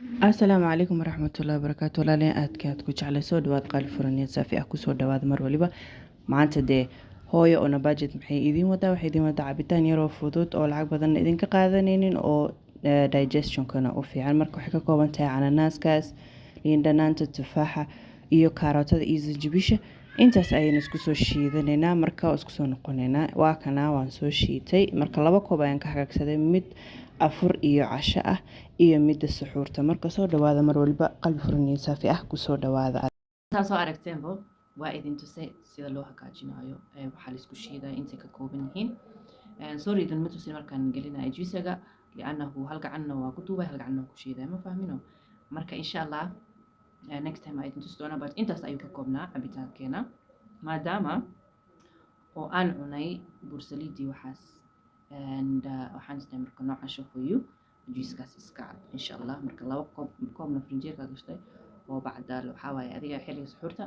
Asalaamu calaykum waraxmatullaahi wabarakaatu. Walaalin aadka ku jeclay soo dhawaad qaali furaniyeed saafi ah kusoo dhawaada mar waliba. Maanta dee hooyo ona budget maxay idiin wadaa? Waxay idiin wadaa cabitaan yaroo fudud oo lacag badan idinka qaadanaynin oo digestionkana u fiican. Marka waxay ka kooban tahay cananaaskaas, liin dhanaanta, tufaaxa iyo kaarootada iyo zanjabiisha. Intaas ayaynu isku soo shiidanaynaa marka isku soo noqonaynaa. Waa kana waan soo shiitay. Marka laba koob ayaan ka hagaagsaday mid afur iyo casho ah iyo midda suxuurta. Marka soo dhawaada mar waliba qalbi furaniyeed saafi ah kusoo dhawaada. taasoo aragteenbo waa idin tusay sida loo hagaajinayo waxaa la isku shiidaa intay ka kooban yihiin sorry idin ma tusin markaan gelinayo juisaga li'annahu hal gacanna waa ku duubay hal gacanna waa ku shiiday ma fahmino marka insha allah next time idin tusi doonaa but intaas ayuu ka koobnaa cabitaankeena maadaama oo aan cunay bursaliidii waxaas and waxaan isnay marka nooca shofayu juiskaas iska cab insha allah marka laba koobna frinjeerka gashtay oo bacda waxaa waaye adiga xilliga suxuurta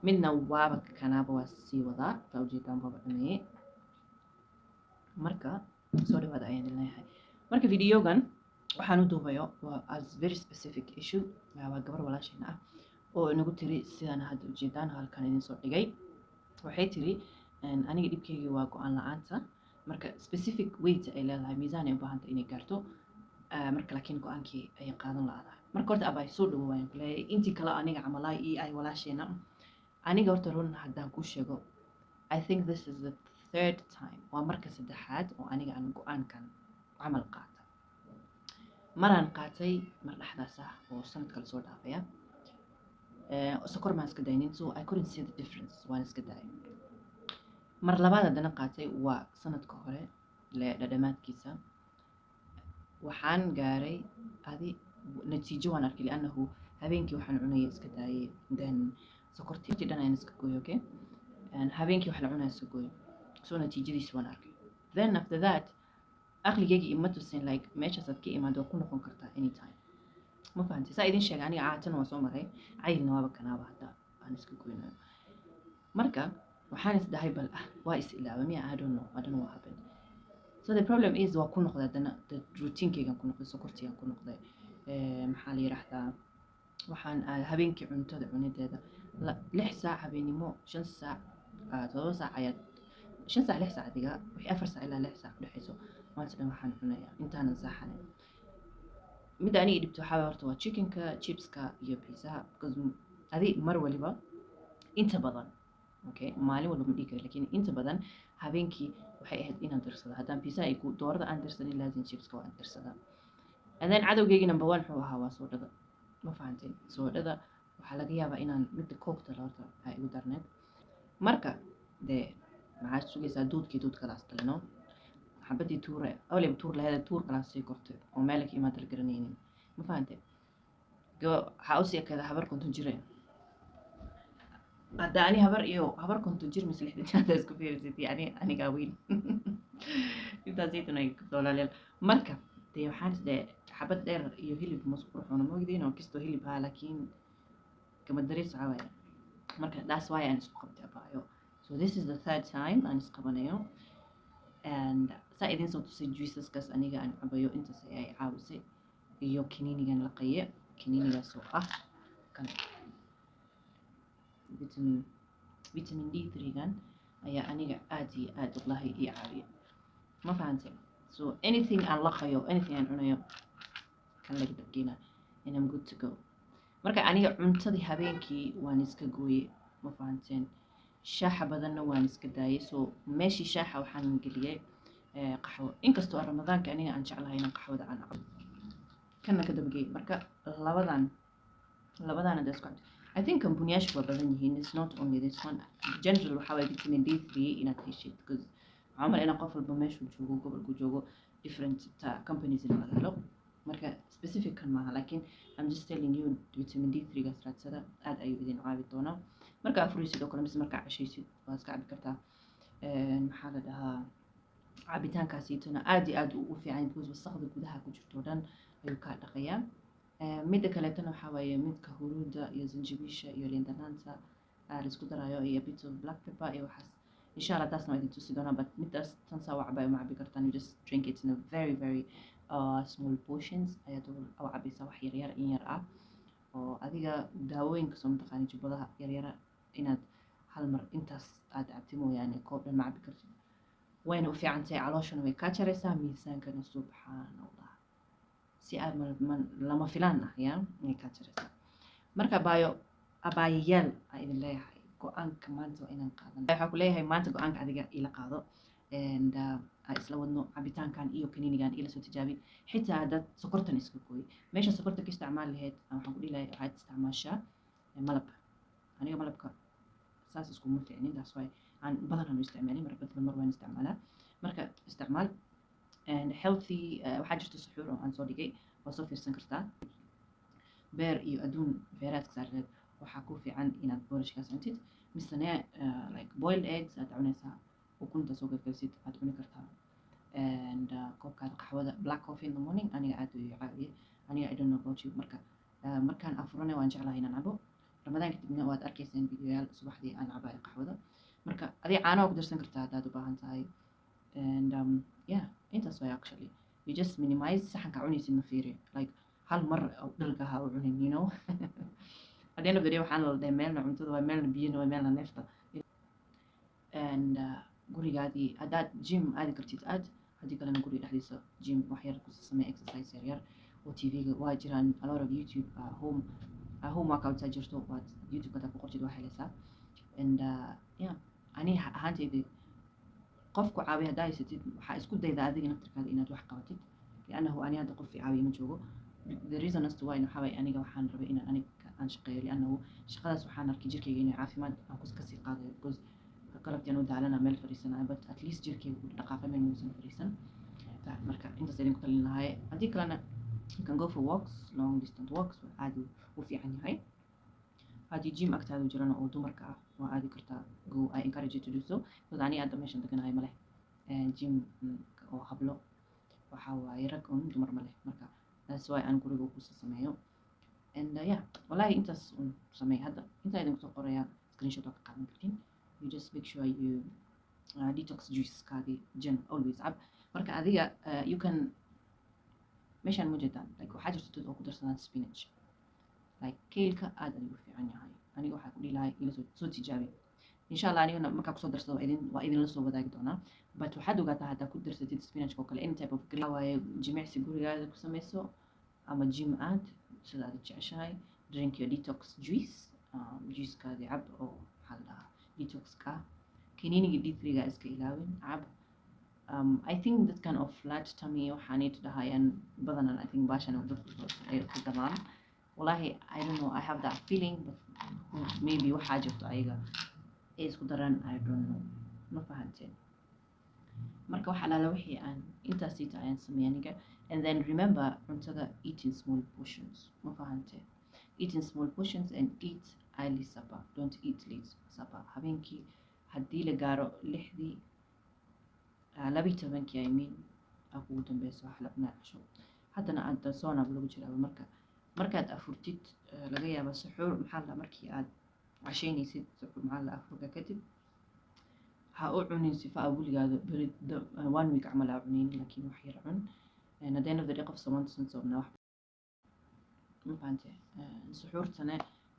midna waaba kanaaba waa sii wadaa taa ujeedaan baba cunayay marka soo dhawaada ayaan leeyahay marka videogan waxaan u duubayo waa as very specific issue waa gabar walaashayna ah oo inagu tiri sidaan hadda ujeedaan halkan idin soo dhigay waxay tiri aniga dhibkaygii waa go-aan la-aanta marka specific weight ay leedahay miisaan ay u baahantay inay gaarto marka laakiin go-aankii ay qaadan la-dahay marka horta abay soo dhawo waan ku leeyahay intii kale aniga camalaay ii ay walaashayna aniga horta run haddaan kuu sheego I think this is the third time waa marka saddexaad oo aniga aan go-aankan camal qaata maraan qaatay mar dhexdaas ah oo sanadka lasoo dhaafaya sokor maan iska daynin so I couldn't see the difference waan iska daayay mar labaad haddana qaatay waa sanadka hore le dhadhamaadkiisa waxaan gaaray adi natiijo waan arkay li'annahu habeenkii waxaan cunayay iska daayay then sokortii dhan ayaan iska gooyay okay habeenkii wax la cunaya iska gooyay so natiijadiisi waan arkay then after that aqligayga ima tusin like meeshaas aad ka imaado waa ku noqon kartaa anytime ma fahantay saa idin sheegay aniga caatana waa soo maray cayilna waaba kanaaba hadda aan iska goynayo marka waxaan is dhahay bal waa is ilaaway miya I don't know what happened so the problem is waa ku noqday haddana routinkeygan ku noqday sokortigan ku noqday maxaa la yidhaahdaa waxaan habeenkii cuntada cunideeda 6 saac habeenimo 5 saac 7 saac ayaad 5 saac 6 saac adiga wixii 4 saac ilaa 6 saac u dhexayso maanta dhan waxaan cunayaa intaanan saaxanin midda aniga dhibto waxaa horta waa chickenka chipska iyo pizzaha because adi mar waliba inta badan okay maalin walba ma dhihi karo laakiin inta badan habeenkii waxay ahayd inaan dirsado haddaan pizza ay ku doorada aan dirsanin laasin chipska waan dirsadaa and then cadowgeygii number 1 wuxuu ahaa waa soodhada ma fahanteen soodhada waxaa laga yaabaa inaan midda cocktail horta ay igu darneed marka dee maxaad sugaysaa duudkii duud kalaas talino xabadii tuure awleba tuur laheeda tuur kalaas sii kortay oo meel ka imaad la garanaynin ma fahanteen waxaa usii ekada habar konton jireen hadda ani habar konton jir mise 60 hadda isku fiirisid yani anigaa weyn intaasaytuna ay doolaaleel marka dee waxaan isdee xabad dheer iyo hilib masku qurxoona moogdiin oo kastoo hilib haa laakiin kama darees caawaya marka that's why aan isku qabtay abaayo so this is the third time aan isqabanayo and saa idin soo tusay juiceskaas aniga aan cabayo intaas ay caawisay iyo kiniinigan la qaye kiniinigaas oo ah kan vitamin D3gan ayaa aniga aad iyo aad wallahi ii caawiya ma fahantay so anything aan la qayo anything aan cunayo kan laga dhageyna and I'm good to go marka aniga cuntadii habeenkii waan iska gooyay ma fahanteen shaaxa badanna waan iska daayay so meeshii shaaxa waxaan geliyay qaxwo inkastoo ramadaanka aniga aan jeclahay inaan qaxwada aan cabo kana ka dambeeyay marka labadaan aad isku I think companiyaashu waa badan yihiin it's not only this one general waxaa waaye vitamin D3 inaad heshid because waxaa mal inaan qof walba meeshuu joogo gobolku joogo different companies in laga helo marka specific kan maaha laakiin I'm just telling you vitamin D3 gaas raadsada aad ayuu idin caawi doonaa marka afurisid oo kale mise markaa cashaysid waa iska cabi kartaa maxaa la dhahaa cabitaankaasiituna aad iyo aad u fiican because wasaqda gudaha ku jirto dhan ayuu kaa dhaqayaa midda kaleetana waxaa waaye midka huruuda iyo zanjabiisha iyo liin dhanaanta la isku darayo iyo a bit of black pepper iyo waxaas insha allah taasna waa idin tusi doonaa but midaas tan saa waa cabay uma cabi kartaan you just drink it in a very very small portions ayaad u cabaysaa wax yaryar in yar ah oo adiga daawooyinka soo mataqaani jubbadaha yaryara inaad hal mar intaas aad cabti mooyaane koob dhan ma cabi kartid wayna u fiican tahay calooshana way kaa jaraysaa miisaankana subxaana allah si aad lama filaan ah yaa way kaa jaraysaa marka abaayayaal aa idin leeyahay go-aanka maanta waa inaan qaadan waxaa ku leeyahay maanta go-aanka adiga ila qaado and isla wadno cabitaankan iyo kaniinigan ila soo tijaabi xitaa haddaad sokortan iska gooy meesha sokorta ka isticmaal lahayd waxaan ku dhihi lahay waxaad isticmaashaa malab aniga malabka saas iskuma fiicnin taas waay aan badan aanu isticmaalin mar waan isticmaalaa marka isticmaal healthy waxaa jirta suxuur oo aan soo dhigay waa soo fiirsan kartaa beer iyo adduun beeraadka saarneed waxaa ku fiican inaad boorishkaas cuntid misane like boiled eggs aad cunaysaa ukunta soo galgalisid aad cuni kartaa and koobkaada qaxwada black coffee in the morning aniga aad u caawiye aniga I don't know about you marka markaan afurane waan jeclahay inaan cabo ramadaan kadibna waad arkaysaan videoyaal subaxdii aan cabayo qaxwada marka adiga caano waa ku darsan kartaa haddaad u baahan tahay and yeah intaas way actually you just minimize saxanka cunaysid ma fiiri like hal mar dhalgaha u cunin you know at the end of the day waxaan la dhahay meelna cuntada waa meelna biyana waa meelna neefta and gurigaadii haddaad gym aadi kartid aad haddii kalena guriga dhexdiisa gym wax yar ku samee exercise yaryar oo tvga waa jiraan a lot of youtube home workouts aa jirto waad youtube hadaad ku qortid waa helaysaa and yeah ani ahaantayda qofku caawiya haddaa haysatid waxaa isku dayda adiga naftirkaada inaad wax qabatid liannahu ani hadda qof caawiya ma joogo the reason as to why waxaa waay aniga waxaan rabay inaan aniga aan shaqeeyo liannahu shaqadaas waxaan arkay jirkayga inay caafimaad aan kasii qaadayo because qalabtii aan u daalana meel fadhiisanayo but at least jirkayga ku dhaqaaqa meel muusan fadhiisan marka intaas idinku talin lahaye haddii kalena you can go for walks long distance walks waa aad u fiican yahay haddii gym agtaada jirana oo dumarka ah waa aadi kartaa go I encourage you to do so because ani hadda meeshan deganahay maleh gym oo hablo waxaa waaye rag un dumar maleh marka that's why aan guriga kusa sameeyo and yeah wallahi intaas un sameey hadda intaa idinku soo qoraya screenshot oo ka qaadan kartiin you just make sure you detox juice kaadi gin always ab marka adiga you can meeshaan ma jeedaan like waxaa jirta dad oo ku darsadaan spinach like keelka aad adigu fiican yahay aniga waxaa ku dhihi lahay ila soo tijaabi insha allah anigana markaa kusoo darsado waa idinla soo wadaagi doonaa but waxaad ogaataa haddaa ku darsatid spinachka oo kale any type of green waaye jimicsi gurigaada ku samayso ama gym aad sida aad jeceshahay drink your detox juice juicekaadi cab oo maxaa la dhahaa detoxka kaniiniga d3ga iska ilaawin cab I think that kind of flat tummy waxaa need to dhahayaan badanan I think baashan dadku ay ku damaan wallahi I don't know I have that feeling but maybe waxaa jirto ayaga ay isku daran I don't know ma fahanteen marka waxaa lala wixii aan intaas siita ayaan sameeyay aniga and then remember cuntada eating small portions ma fahanteen eating small portions and eat early supper don't eat late supper habeenkii haddii la gaaro 6dii 12 I mean ugu dambeyso wax la cunaa casho haddana aad soonab lagu jiraa markaad afurtid laga yaabo suxuur maxaa la markii aad casheynaysid suxuur maxaa la afurka kadib ha u cunin sifa awligaada beri 1 week camal aa cunin laakiin wax yar cun and at the end of the day qof somonsan soomna wax ma fahanteen suxuurtana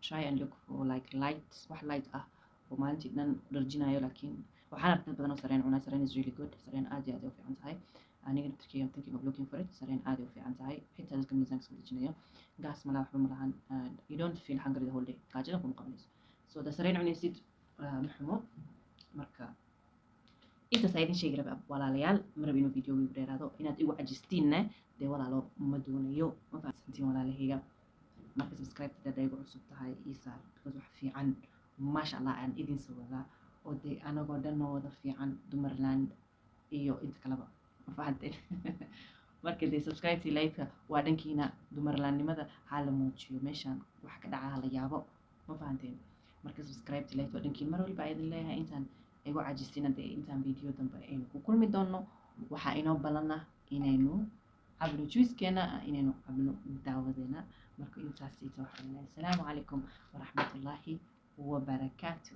try and look for like wax light ah oo maalintii dhan dharjinayo laakiin waxaan arkay badan oo sareen cunaa sareen is really good sareen aad iyo aad u fiican tahay aniga naftirkeyga I'm thinking of looking for it sareen aad u fiican tahay xitaa dadka miisaanka soo dejinayo gaas mala waxba ma lahan you don't feel hungry the whole day gaajada kuma qabanayso so da sareen cunaysid maxumo marka intaas ayaa idin sheegi rabaa walaalayaal marab inuu video igu dheeraado inaad igu cajistiinna dee walaalo ma doonayo ma fahansantiin walaalahayga marka subscribe dad ay ugu cusub tahay isaar because wax fiican maasha allah aan idin soo wadaa oo dee anagoo dhan oo wada fiican dumarland iyo inta kaleba ma fahanteen marka dee subscribe tii like waa dhankiina dumarlandnimada ha la muujiyo meeshaan wax ka dhaca ha la yaabo ma fahanteen marka subscribe tii like waa dhankiina mar walba idin leeyahay intaan igu cajisina dee intaan video dambe aynu ku kulmi doono waxaa inoo balana inaynu cabno juicekeena inaynu cabno daawadeena marka intaas ita waxaan leeyahay asalaamu calaykum waraxmatullaahi wabarakaatu